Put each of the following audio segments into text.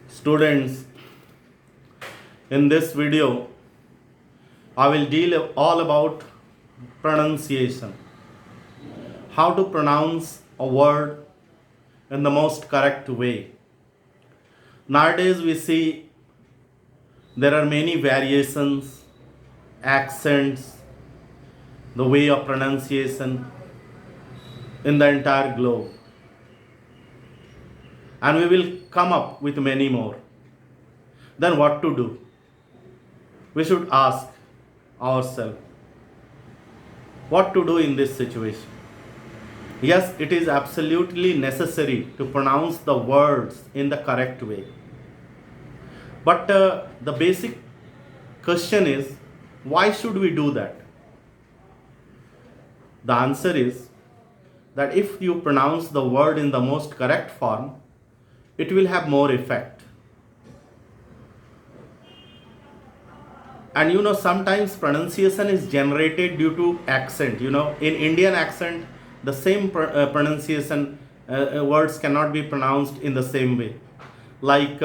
Students, in this video, I will deal all about pronunciation. How to pronounce a word in the most correct way. Nowadays, we see there are many variations, accents, the way of pronunciation in the entire globe. And we will come up with many more. Then, what to do? We should ask ourselves what to do in this situation. Yes, it is absolutely necessary to pronounce the words in the correct way. But the basic question is, why should we do that? The answer is that if you pronounce the word in the most correct form, it will have more effect. And sometimes pronunciation is generated due to accent. In Indian accent, the same pronunciation words cannot be pronounced in the same way. Like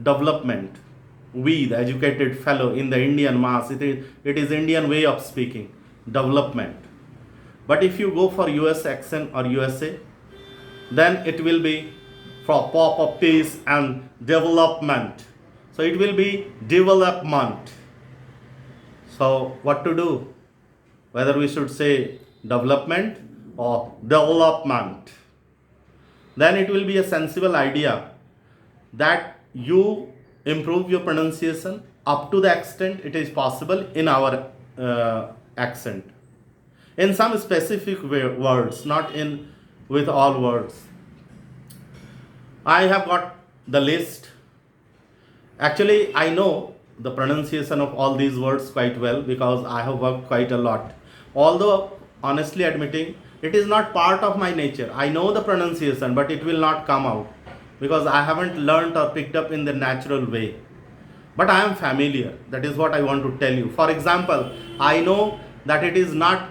development, we, the educated fellow in the Indian mass, it is Indian way of speaking, development. But if you go for US accent or USA, then it will be for pop of peace and development. So it will be development. So what to do? Whether we should say development or development. Then it will be a sensible idea that you improve your pronunciation up to the extent it is possible in our accent. In some specific words, not in with all words. I have got the list. Actually, I know the pronunciation of all these words quite well because I have worked quite a lot. Although, honestly admitting, it is not part of my nature. I know the pronunciation, but it will not come out because I haven't learned or picked up in the natural way. But I am familiar. That is what I want to tell you. For example, I know that it is not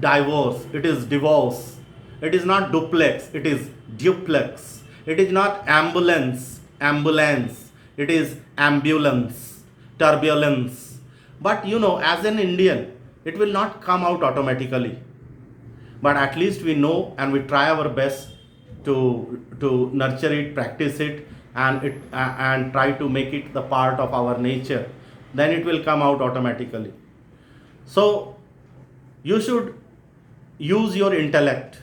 divorce, it is divorce. It is not duplex, it is duplex. It is not ambulance, ambulance. It is ambulance, turbulence. But as an Indian, it will not come out automatically. But at least we know and we try our best to nurture it, practice it, and try to make it the part of our nature. Then it will come out automatically. So you should use your intellect.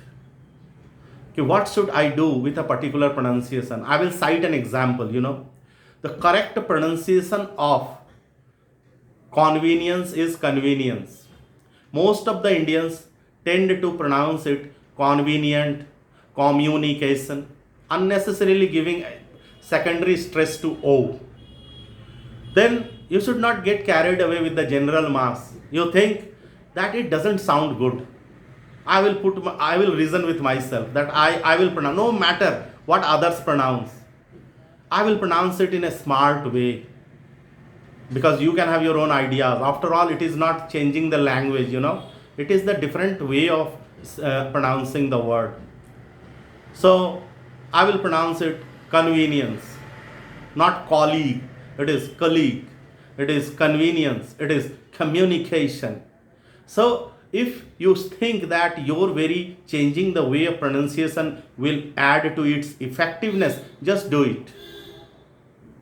Okay, what should I do with a particular pronunciation? I will cite an example. The correct pronunciation of convenience is convenience. Most of the Indians tend to pronounce it convenient, communication, unnecessarily giving secondary stress to O. Then you should not get carried away with the general mass. You think that it doesn't sound good. I will reason with myself that I will pronounce, no matter what others pronounce, I will pronounce it in a smart way because you can have your own ideas. After all, it is not changing the language, it is the different way of pronouncing the word. So I will pronounce it convenience, not colleague, it is colleague, it is convenience, it is communication. So if you think that your very changing the way of pronunciation will add to its effectiveness, just do it.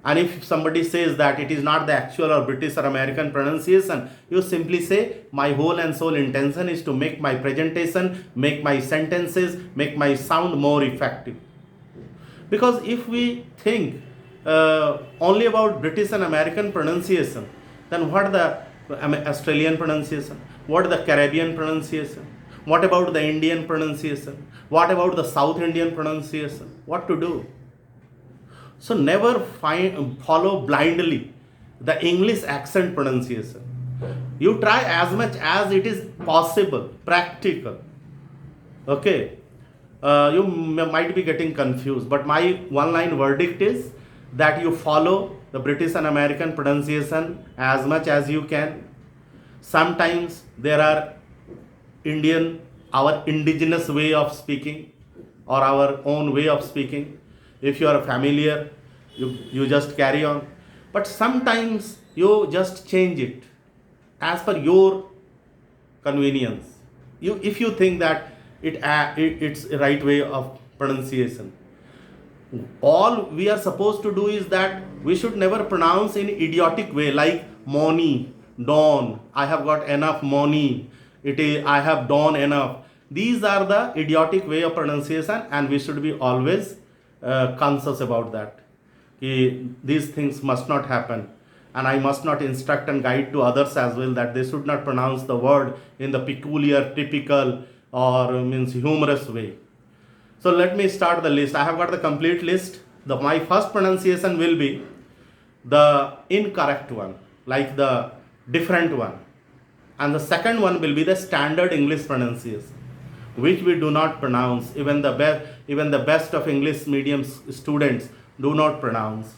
And if somebody says that it is not the actual or British or American pronunciation, you simply say, my whole and sole intention is to make my presentation, make my sentences, make my sound more effective. Because if we think only about British and American pronunciation, then what the Australian pronunciation? What the Caribbean pronunciation? What about the Indian pronunciation? What about the South Indian pronunciation? What to do? So never follow blindly the English accent pronunciation. You try as much as it is possible, practical. Okay, you might be getting confused, but my one-line verdict is that you follow the British and American pronunciation as much as you can. Sometimes there are our indigenous way of speaking or our own way of speaking. If you are familiar You just carry on. But sometimes you just change it as per your convenience. If you think that it's a right way of pronunciation, all we are supposed to do is that we should never pronounce in idiotic way, like money, dawn, I have got enough money, it is I have done enough. These are the idiotic way of pronunciation, and we should be always conscious about that. These things must not happen, and I must not instruct and guide to others as well that they should not pronounce the word in the peculiar, typical, or means humorous way. So let me start the list. I have got the complete list. My first pronunciation will be the incorrect one, like the different one. And the second one will be the standard English pronunciation, which we do not pronounce. Even the best of English medium students do not pronounce.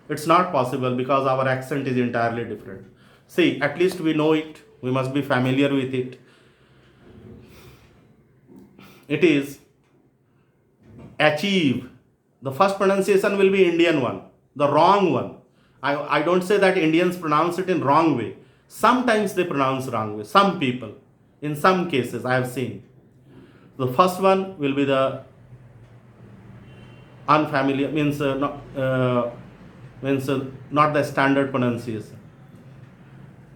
It's not possible because our accent is entirely different. See, at least we know it. We must be familiar with it. It is achieve. The first pronunciation will be Indian one, the wrong one. I don't say that Indians pronounce it in wrong way. Sometimes they pronounce wrong way. Some people, in some cases, I have seen. The first one will be the unfamiliar, means not the standard pronunciation.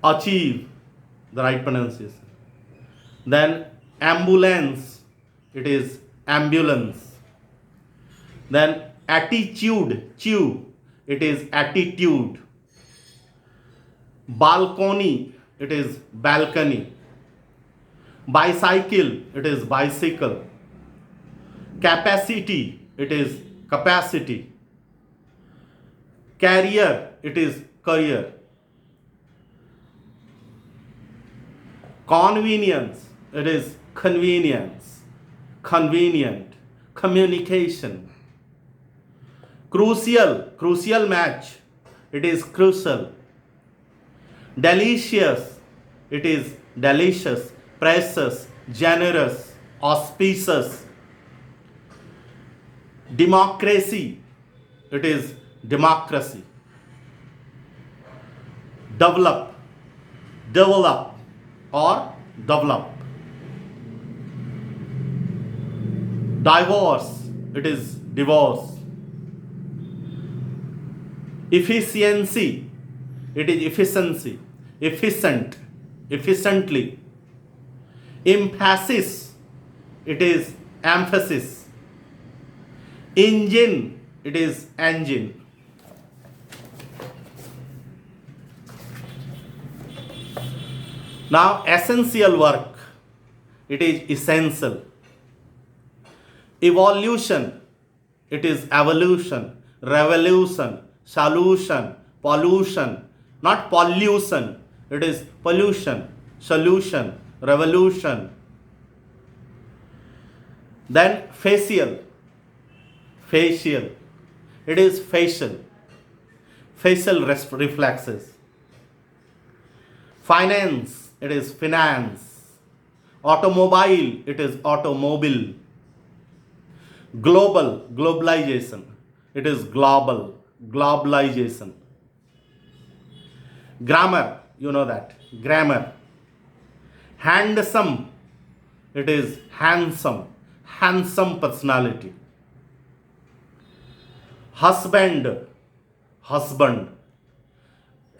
Achieve, the right pronunciation. Then ambulance, it is ambulance. Then attitude, it is attitude. Balcony, it is balcony. Bicycle, it is bicycle. Capacity, it is capacity. Carrier, it is career. Convenience, it is convenience. Convenient. Communication. Crucial match, it is crucial. Delicious, it is delicious. Precious, generous, auspicious. Democracy, it is democracy. Develop or develop. Divorce, it is divorce. Efficiency, it is efficiency. Efficiently. Emphasis, it is emphasis. Engine, it is engine. Now essential work, it is essential. Evolution, it is evolution. Revolution, solution, pollution, not pollution, it is pollution, solution, revolution. Then facial, it is facial reflexes. Finance, it is finance. Automobile, it is automobile. Globalization, it is globalization. Grammar, you know that, grammar. Handsome, it is handsome personality. Husband.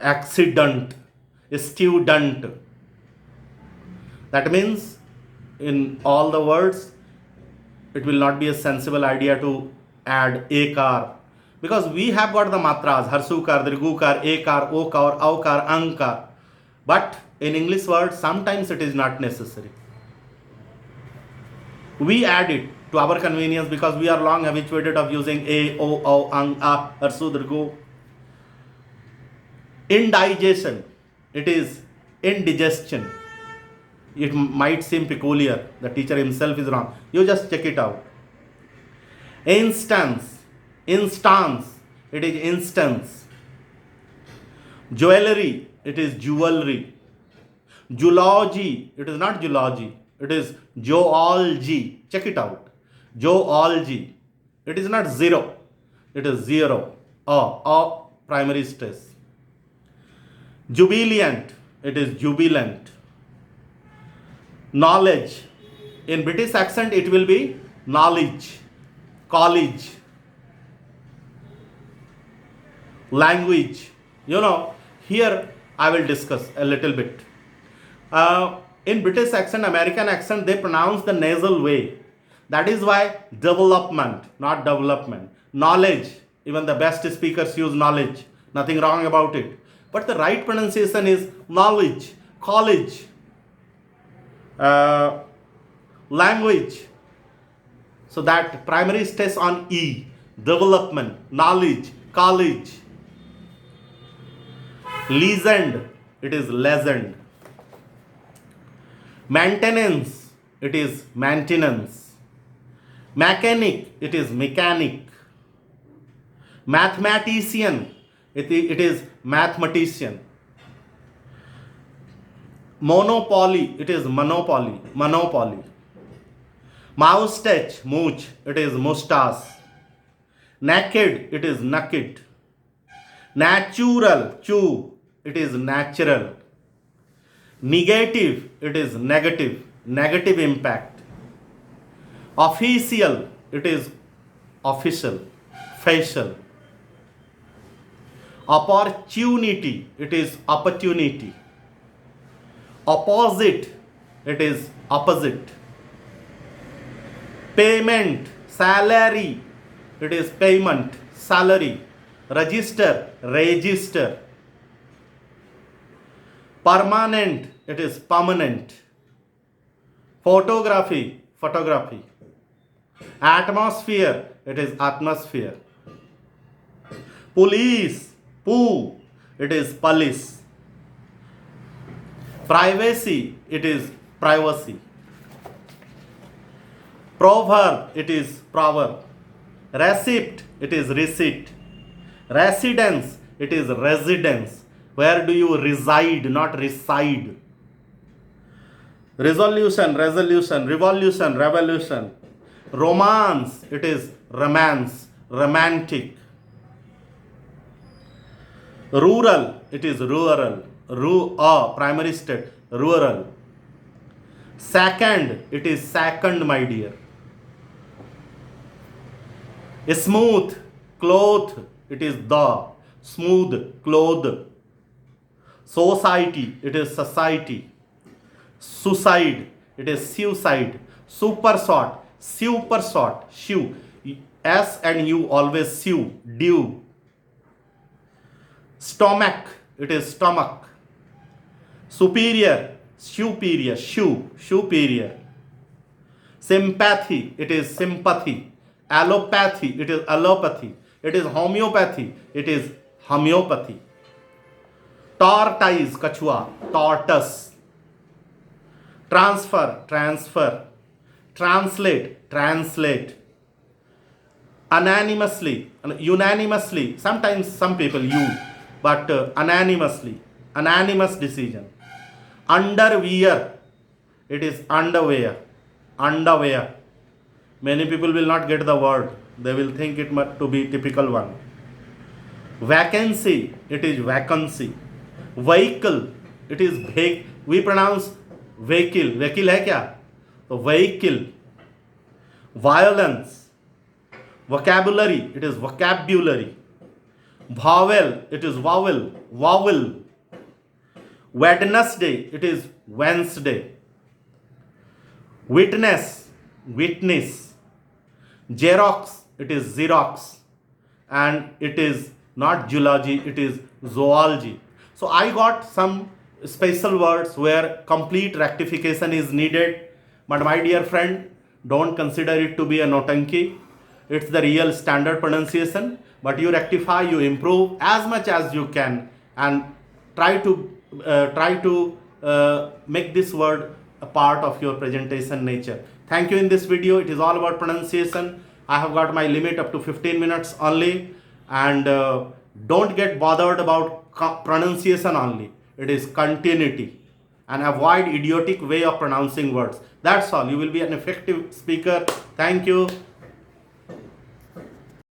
Accident, student. That means in all the words it will not be a sensible idea to add a car, because we have got the matras harsukar, dirgukar, ekar, okar, aukar, ankar. But in English words sometimes it is not necessary. We add it to our convenience because we are long habituated of using a, o, au, ang, a, harsu, dirgu. Indigestion, it is indigestion. It might seem peculiar, the teacher himself is wrong, you just check it out. Instance, it is instance. Jewelry, it is jewelry. Zoology, it is not zoology, it is zoology. Check it out. Zoology, it is not zero, it is zero. primary stress. Jubilant, it is jubilant. Knowledge, in British accent it will be knowledge. College. Language, here I will discuss a little bit. In British accent, American accent, they pronounce the nasal way. That is why development, not development. Knowledge, even the best speakers use knowledge. Nothing wrong about it. But the right pronunciation is knowledge, college, language. So that primary stress on E, development, knowledge, college. Legend, it is legend. Maintenance, it is maintenance. Mechanic, it is mechanic. Mathematician, it is mathematician. Monopoly, it is monopoly, monopoly. Moustache, mooch, it is mustache. Naked, it is naked. Natural, chew, it is natural. Negative, it is negative, negative impact. Official, it is official, facial. Opportunity, it is opportunity. Opposite, it is opposite. Payment, salary, it is payment, salary. Register, register. Permanent, it is permanent. Photography, photography. Atmosphere, it is atmosphere. Police, poo, it is police. Privacy, it is privacy. Proverb, it is proverb. Receipt, it is receipt. Residence, it is residence. Where do you reside, not reside? Resolution, resolution, revolution, revolution. Romance, it is romance, romantic. Rural, it is rural. Primary state, rural. Second, it is second, my dear. Smooth, cloth, it is the. Smooth, cloth. Society, it is society. Suicide, it is suicide. Super short, shoe. S and U always sew, due. Stomach, it is stomach. Superior, superior, superior. Sympathy, it is sympathy. Allopathy, it is allopathy. It is homeopathy, it is homeopathy. Tortoise, kachua, tortoise. Transfer, transfer. Translate, translate. Unanimously, unanimously, sometimes some people use, but unanimously, unanimous decision. Underwear, it is underwear, underwear. Many people will not get the word, they will think it must to be typical one. Vacancy, it is vacancy. Vehicle, it is vehicle. We pronounce vehicle. Vehicle hai kya? So vehicle. Violence. Vocabulary, it is vocabulary. Vowel, it is vowel. Vowel. Wednesday, it is Wednesday. Witness, witness. Xerox, it is Xerox. And it is not zoology, it is zoology. So I got some special words where complete rectification is needed. But my dear friend, don't consider it to be a notanki. It's the real standard pronunciation. But you rectify, you improve as much as you can, and try to make this word a part of your presentation nature. Thank you in this video. It is all about pronunciation. I have got my limit up to 15 minutes only, and don't get bothered about pronunciation only. It is continuity, and avoid idiotic way of pronouncing words. That's all. You will be an effective speaker. Thank you.